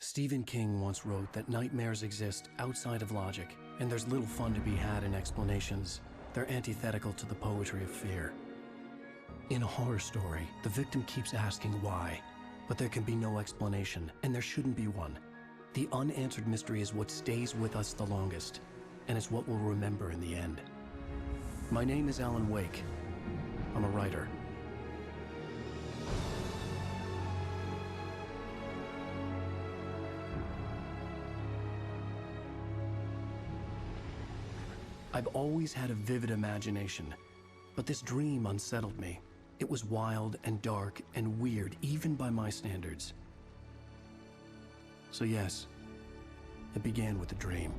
Stephen King once wrote that nightmares exist outside of logic, and there's little fun to be had in explanations. They're antithetical to the poetry of fear. In a horror story, the victim keeps asking why, but there can be no explanation, and there shouldn't be one. The unanswered mystery is what stays with us the longest, and it's what we'll remember in the end. My name is Alan Wake. I'm a writer. I've always had a vivid imagination, but this dream unsettled me. It was wild and dark and weird, even by my standards. So yes, it began with a dream.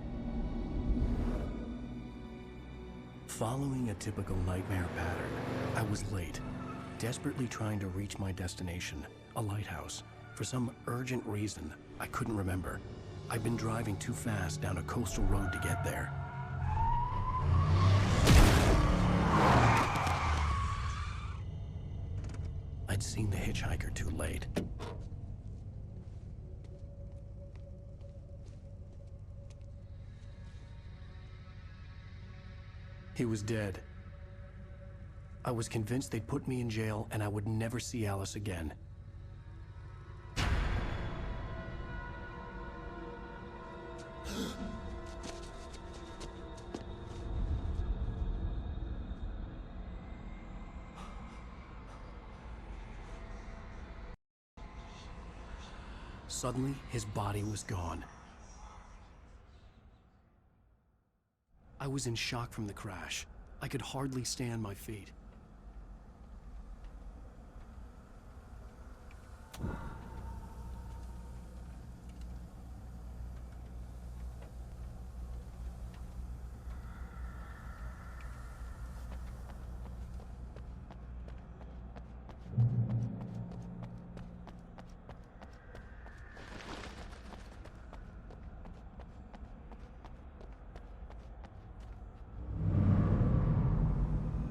Following a typical nightmare pattern, I was late, desperately trying to reach my destination, a lighthouse. For some urgent reason, I couldn't remember. I'd been driving too fast down a coastal road to get there. I'd seen the hitchhiker too late. He was dead. I was convinced they'd put me in jail and I would never see Alice again. Suddenly, his body was gone. I was in shock from the crash. I could hardly stay on my feet.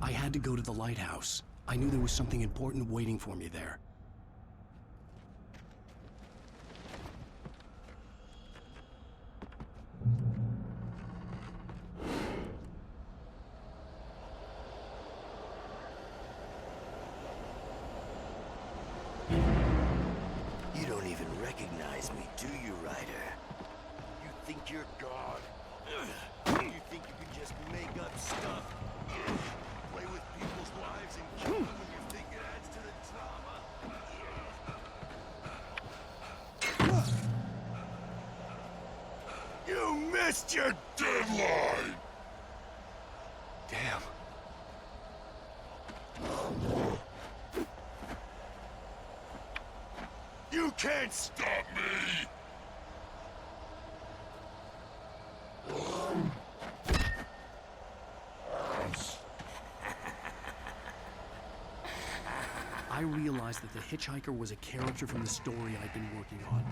I had to go to the lighthouse. I knew there was something important waiting for me there. You don't even recognize me, do you, Ryder? You think you're God? You think you can just make up stuff? Play with people's lives and kill them when you think it adds to the drama? You missed your deadline! Damn. You can't stop me! I realized that the hitchhiker was a character from the story I'd been working on.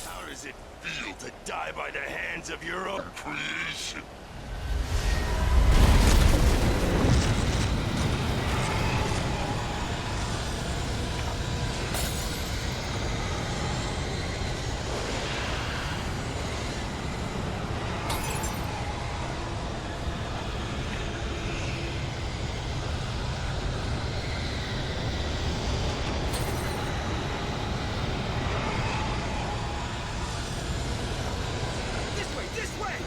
How does it feel to die by the hands of your own creation? This way!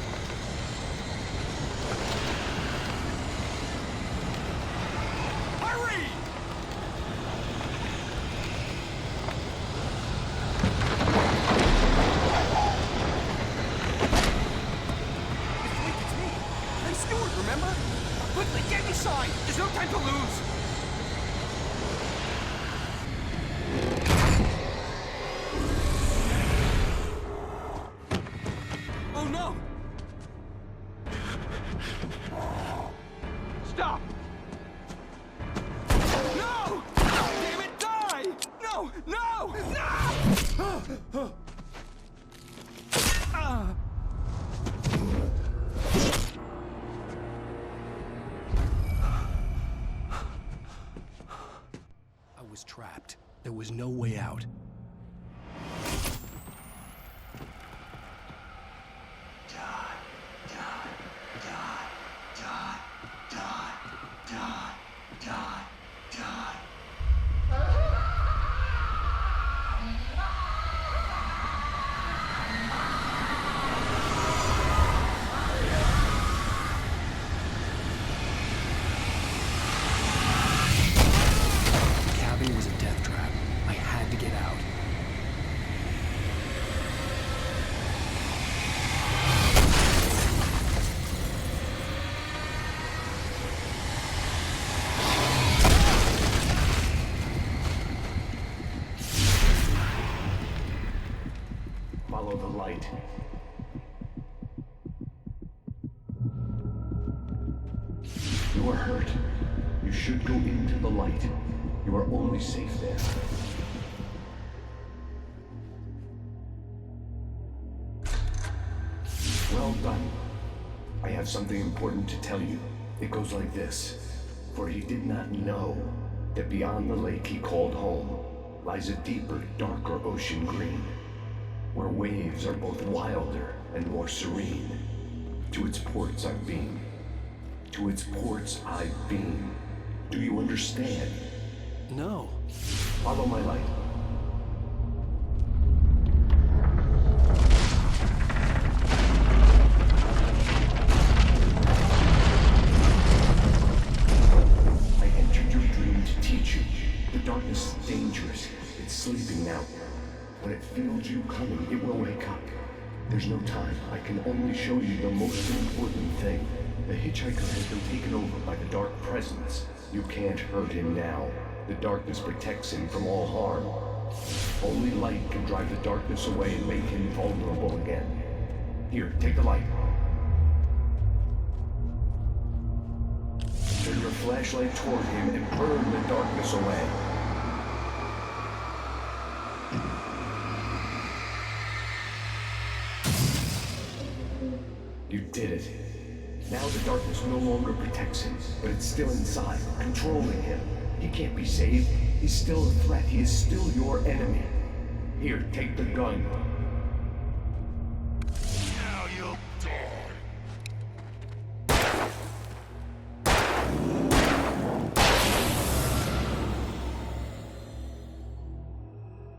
Hurry! It's me. Hey, Stewart, remember? Quickly, get inside! There's no time to lose! Oh no! Stop! No! Damn it, die! No! No! No! there was no way out. Was a death trap. I had to get out. Follow the light. You are hurt. You should go into the light. You are only safe there. Well done. I have something important to tell you. It goes like this. For he did not know that beyond the lake he called home lies a deeper, darker ocean green, where waves are both wilder and more serene. To its ports I've been. To its ports I've been. Do you understand? No. Follow my light. I entered your dream to teach you. The darkness is dangerous. It's sleeping now. When it feels you coming, it will wake up. There's no time. I can only show you the most important thing. The hitchhiker has been taken over by the dark presence. You can't hurt him now. The darkness protects him from all harm. Only light can drive the darkness away and make him vulnerable again. Here, take the light. Turn your flashlight toward him and burn the darkness away. You did it. Now the darkness no longer protects him, but it's still inside, controlling him. He can't be saved. He's still a threat. He is still your enemy. Here, take the gun. Now you'll die.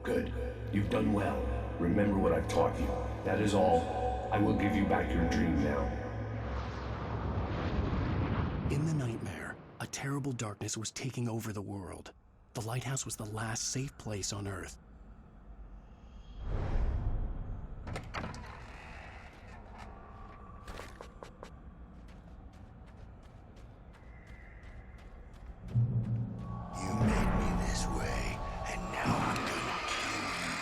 Good. You've done well. Remember what I've taught you. That is all. I will give you back your dream now. In the nightmare, a terrible darkness was taking over the world. The lighthouse was the last safe place on Earth. You made me this way, and now I'm gonna kill you.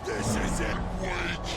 This isn't wait.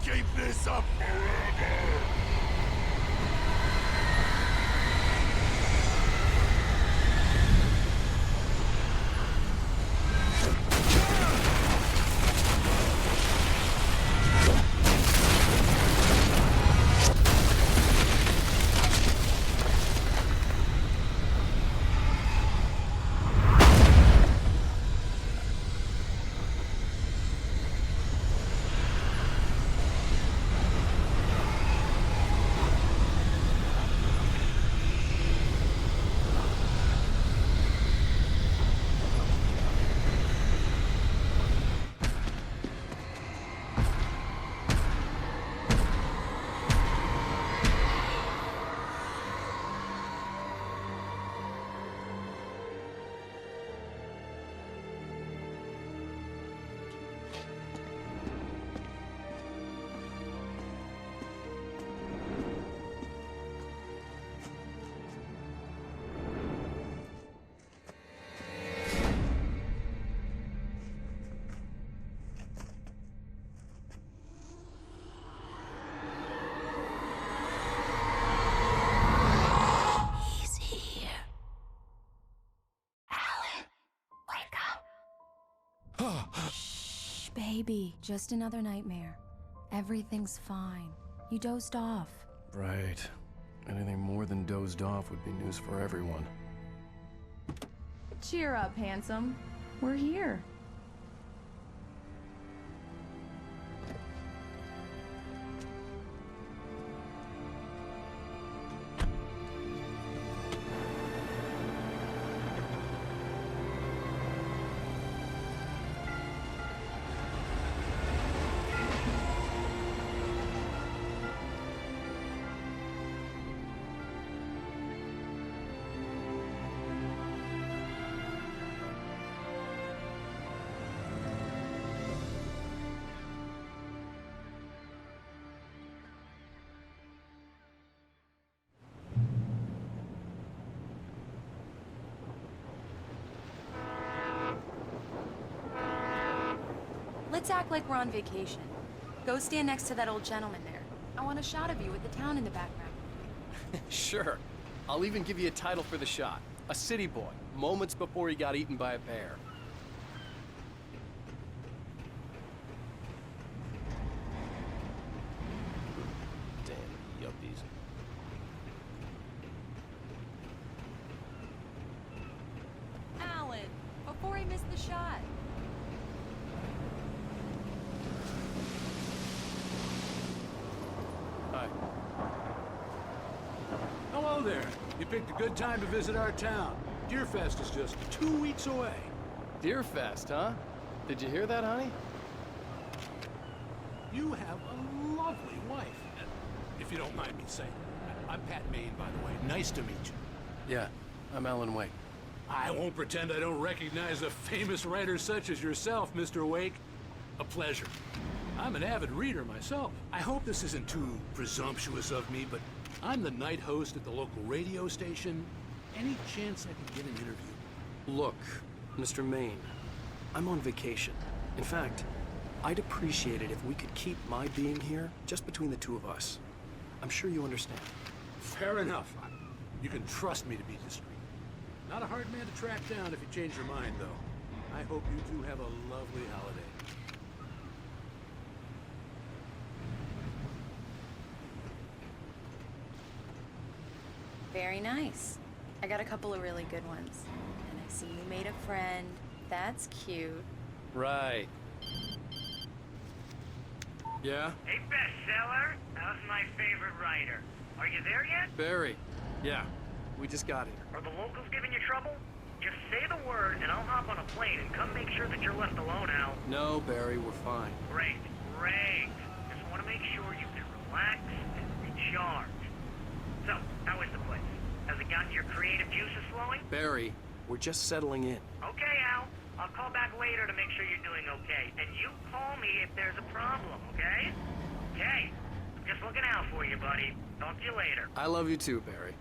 keep this up forever! Shh, baby. Just another nightmare. Everything's fine. You dozed off. Right. Anything more than dozed off would be news for everyone. Cheer up, handsome. We're here. Let's act like we're on vacation. Go stand next to that old gentleman there. I want a shot of you with the town in the background. Sure. I'll even give you a title for the shot. A city boy, moments before he got eaten by a bear. Damn yuppies. Alan, before he missed the shot. Hi. Hello there. You picked a good time to visit our town. Deerfest is just 2 weeks away. Deerfest, huh? Did you hear that, honey? You have a lovely wife. If you don't mind me saying. I'm Pat Maine, by the way. Nice to meet you. Yeah, I'm Alan Wake. I won't pretend I don't recognize a famous writer such as yourself, Mr. Wake. A pleasure. I'm an avid reader myself. I hope this isn't too presumptuous of me, but I'm the night host at the local radio station. Any chance I can get an interview? Look, Mr. Maine, I'm on vacation. In fact, I'd appreciate it if we could keep my being here just between the two of us. I'm sure you understand. Fair enough. You can trust me to be discreet. Not a hard man to track down if you change your mind, though. I hope you two have a lovely holiday. Very nice. I got a couple of really good ones. And I see you made a friend. That's cute. Right. Yeah? Hey, bestseller. How's my favorite writer? Are you there yet? Barry. Yeah. We just got here. Are the locals giving you trouble? Just say the word, and I'll hop on a plane and come make sure that you're left alone, Al. No, Barry, we're fine. Great, great. Just want to make sure you can relax and recharge. So, how is the place? Has it gotten your creative juices flowing? Barry, we're just settling in. Okay, Al. I'll call back later to make sure you're doing okay. And you call me if there's a problem, okay? Okay. I'm just looking out for you, buddy. Talk to you later. I love you too, Barry.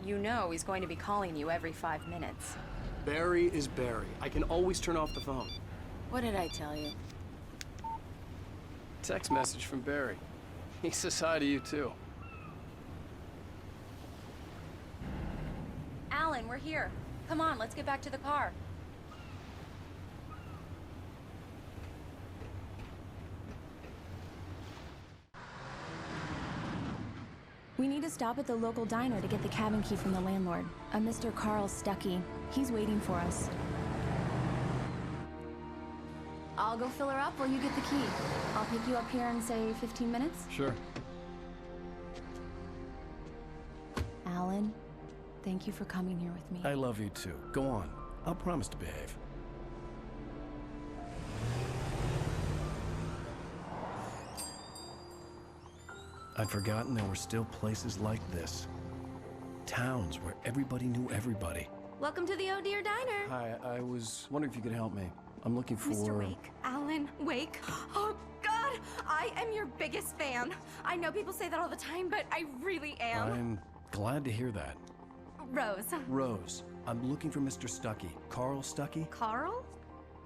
You know he's going to be calling you every 5 minutes. Barry is Barry. I can always turn off the phone. What did I tell you? Text message from Barry. He says hi to you, too. Alan, we're here. Come on, let's get back to the car. We need to stop at the local diner to get the cabin key from the landlord, a Mr. Carl Stuckey. He's waiting for us. I'll go fill her up while you get the key. I'll pick you up here in, say, 15 minutes? Sure. Alan, thank you for coming here with me. I love you too. Go on. I'll promise to behave. I'd forgotten there were still places like this. Towns where everybody knew everybody. Welcome to the Oh Dear Diner. Hi, I was wondering if you could help me. I'm looking for... Mr. Wake. Alan Wake. Oh, God! I am your biggest fan. I know people say that all the time, but I really am. I'm glad to hear that. Rose. Rose, I'm looking for Mr. Stuckey. Carl Stuckey? Carl?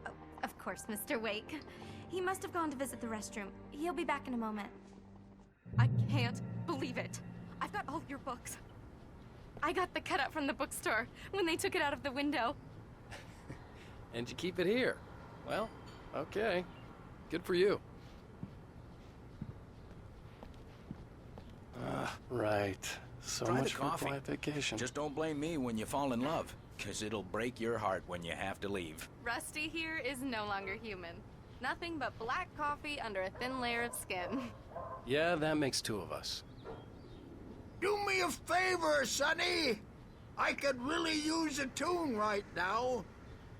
Oh, of course, Mr. Wake. He must have gone to visit the restroom. He'll be back in a moment. I can't believe it. I've got all of your books. I got the cutout from the bookstore when they took it out of the window. And you keep it here. Well, okay. Good for you. Right. So Try the much for coffee. quiet vacation. Just don't blame me when you fall in love, because it'll break your heart when you have to leave. Rusty here is no longer human. Nothing but black coffee under a thin layer of skin. Yeah, that makes two of us. Do me a favor, Sonny. I could really use a tune right now.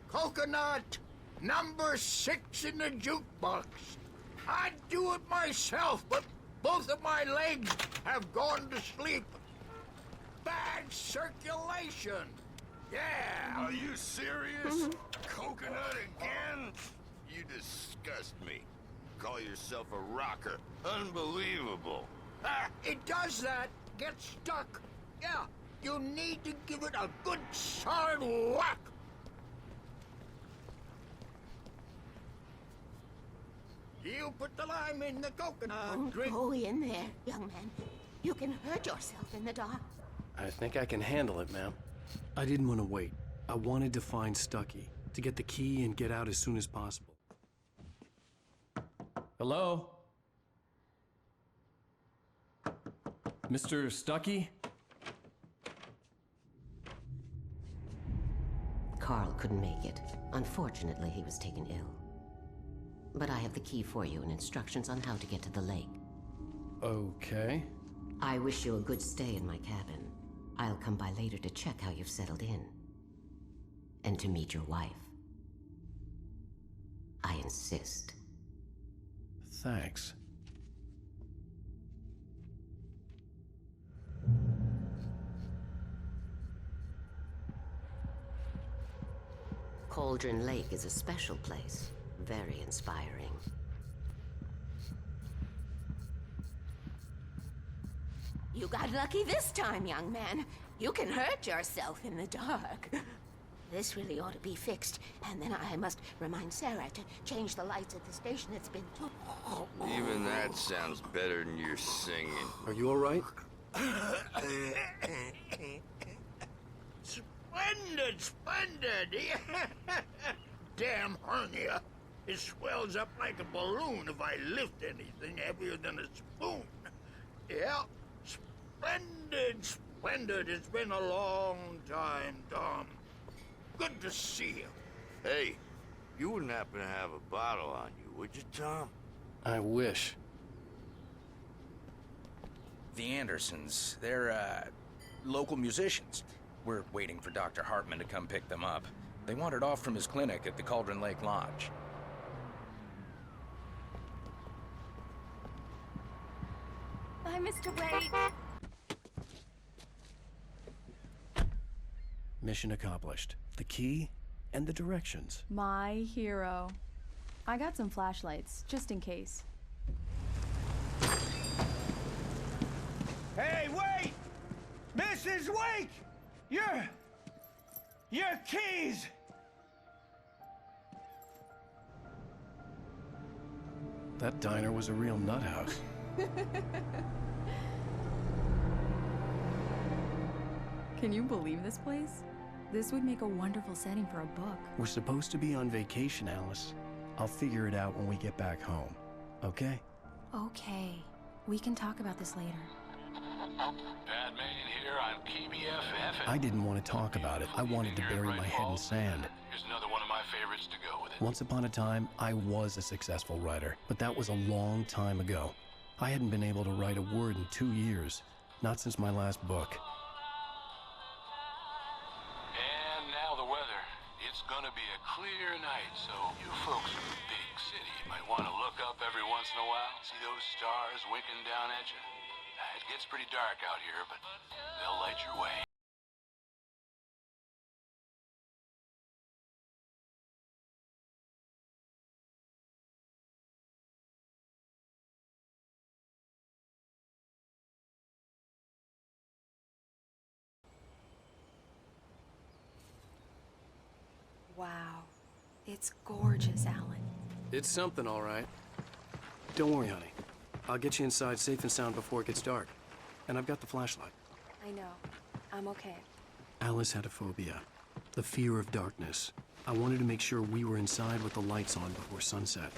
Coconut, number 6 in the jukebox. I'd do it myself, but both of my legs have gone to sleep. Bad circulation. Yeah. Are you serious? Coconut again? You disgust me. Call yourself a rocker. Unbelievable. Ah, it does that. Get stuck. Yeah, you need to give it a good solid whack. You put the lime in the coconut. Don't Drink. go in there, young man. You can hurt yourself in the dark. I think I can handle it, ma'am. I didn't want to wait. I wanted to find Stuckey, to get the key and get out as soon as possible. Hello? Mr. Stuckey? Carl couldn't make it. Unfortunately, he was taken ill. But I have the key for you and instructions on how to get to the lake. Okay. I wish you a good stay in my cabin. I'll come by later to check how you've settled in. And to meet your wife. I insist. Thanks. Cauldron Lake is a special place. Very inspiring. You got lucky this time, young man. You can hurt yourself in the dark. This really ought to be fixed, and then I must remind Sarah to change the lights at the station. It's been too... Even that sounds better than your singing. Are you all right? Splendid, splendid. Damn hernia. It swells up like a balloon if I lift anything heavier than a spoon. Yeah, splendid, splendid. It's been a long time, Tom. Good to see you. Hey, you wouldn't happen to have a bottle on you, would you, Tom? I wish. The Andersons, they're, local musicians. We're waiting for Dr. Hartman to come pick them up. They wandered off from his clinic at the Cauldron Lake Lodge. Bye, Mr. Wake. Mission accomplished. The key and the directions. My hero. I got some flashlights, just in case. Hey, wait! Mrs. Wake! Your keys! That diner was a real nut house. Can you believe this place? This would make a wonderful setting for a book. We're supposed to be on vacation, Alice. I'll figure it out when we get back home, okay? Okay. We can talk about this later. Pat Main here on KBFF. I didn't want to talk about it. I wanted to bury my head in sand. Here's another one of my favorites to go with it. Once upon a time, I was a successful writer, but that was a long time ago. I hadn't been able to write a word in 2 years, not since my last book. And now the weather. It's gonna be a clear night, so you folks in the big city might want to look up every once in a while, see those stars winking down at you. It gets pretty dark out here, but they'll light your way. Wow. It's gorgeous, Alan. It's something, all right. Don't worry, honey. I'll get you inside safe and sound before it gets dark. And I've got the flashlight. I know. I'm okay. Alice had a phobia, the fear of darkness. I wanted to make sure we were inside with the lights on before sunset.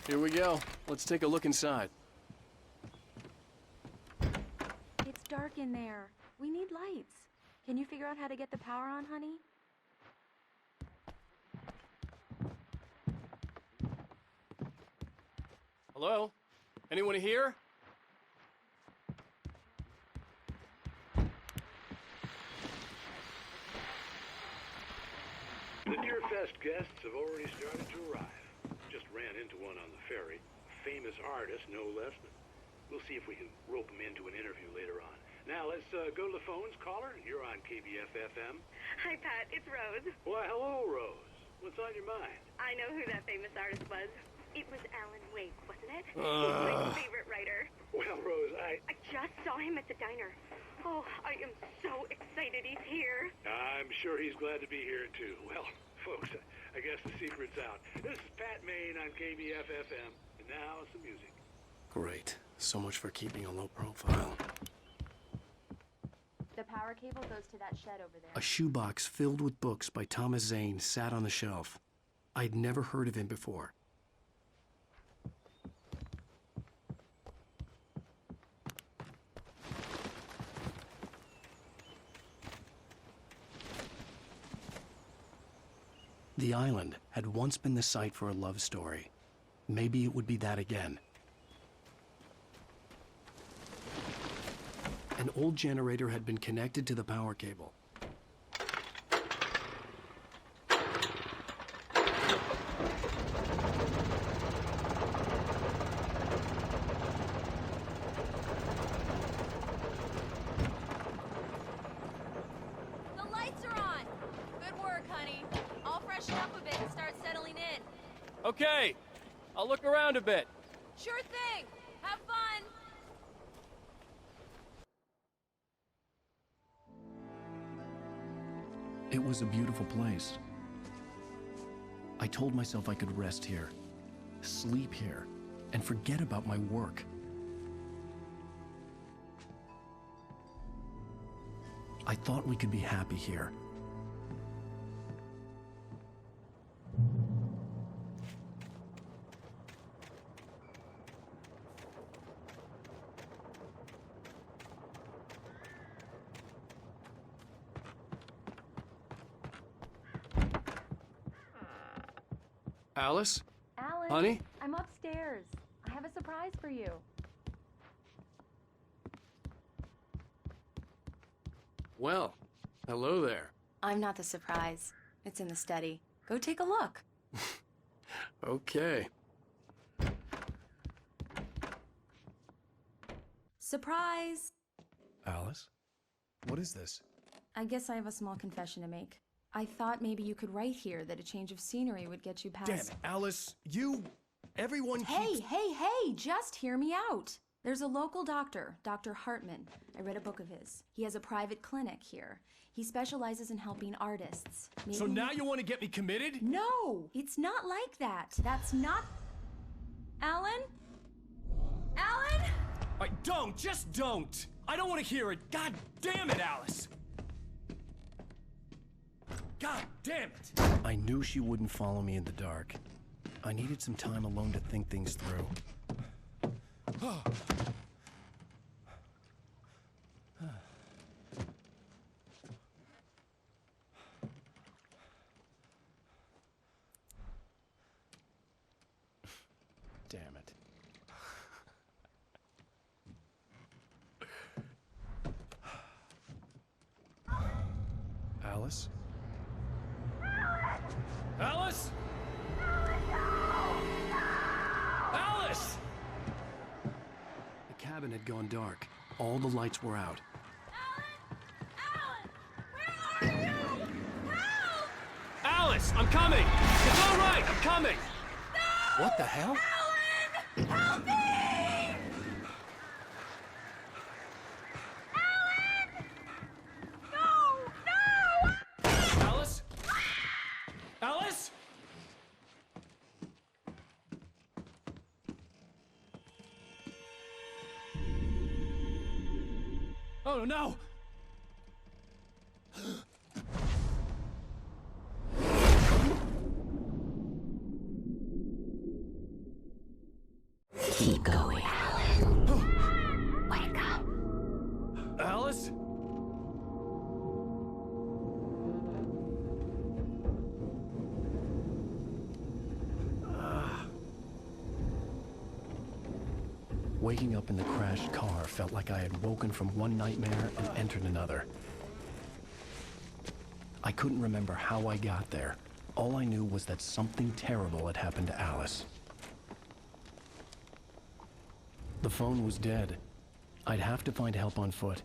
Here we go. Let's take a look inside. It's dark in there. We need lights. Can you figure out how to get the power on, honey? Hello? Anyone here? The Deerfest guests have already started to arrive. Just ran into one on the ferry. A famous artist, no less. But we'll see if we can rope him into an interview later on. Now, let's go to the phones. Caller, you're on KBF-FM. Hi, Pat. It's Rose. Why, hello, Rose. What's on your mind? I know who that famous artist was. It was Alan Wake, wasn't it? He's my favorite writer. Well, Rose, I just saw him at the diner. Oh, I am so excited he's here. I'm sure he's glad to be here, too. Well, folks, I guess the secret's out. This is Pat Main on KBF-FM, and now some music. Great. So much for keeping a low profile. The power cable goes to that shed over there. A shoebox filled with books by Thomas Zane sat on the shelf. I'd never heard of him before. The island had once been the site for a love story. Maybe it would be that again. An old generator had been connected to the power cable. The lights are on! Good work, honey. I'll freshen up a bit and start settling in. Okay. I'll look around a bit. Sure thing! Have fun! It was a beautiful place. I told myself I could rest here, sleep here, and forget about my work. I thought we could be happy here. Alice? Alan? Honey? I'm upstairs. I have a surprise for you. Well, hello there. I'm not the surprise. It's in the study. Go take a look. Okay. Surprise! Alice? What is this? I guess I have a small confession to make. I thought maybe you could write here that a change of scenery would get you past... Damn it, Alice, everyone Hey, keeps... hey, just hear me out. There's a local doctor, Dr. Hartman. I read a book of his. He has a private clinic here. He specializes in helping artists. Maybe So now you want to get me committed? No, it's not like that. That's not... Alan? Alan? Just don't! I don't want to hear it! God damn it, Alice! God damn it! I knew she wouldn't follow me in the dark. I needed some time alone to think things through. Damn it. Alice? Alice? Alice! The cabin had gone dark. All the lights were out. Where are you? Help! Alice, I'm coming! It's all right, I'm coming! No! What the hell? Alan! Help me! Alan! No! Alice? Alice? Oh no! Keep going, Alan. Wake up. Alice? Waking up in the crashed car felt like I had woken from one nightmare and entered another. I couldn't remember how I got there. All I knew was that something terrible had happened to Alice. The phone was dead. I'd have to find help on foot.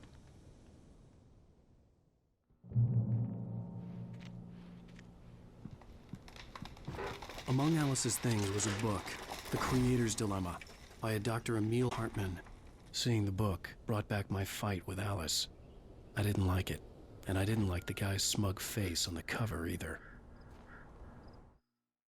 Among Alice's things was a book, The Creator's Dilemma, by a Dr. Emil Hartman. Seeing the book brought back my fight with Alice. I didn't like it, and I didn't like the guy's smug face on the cover either.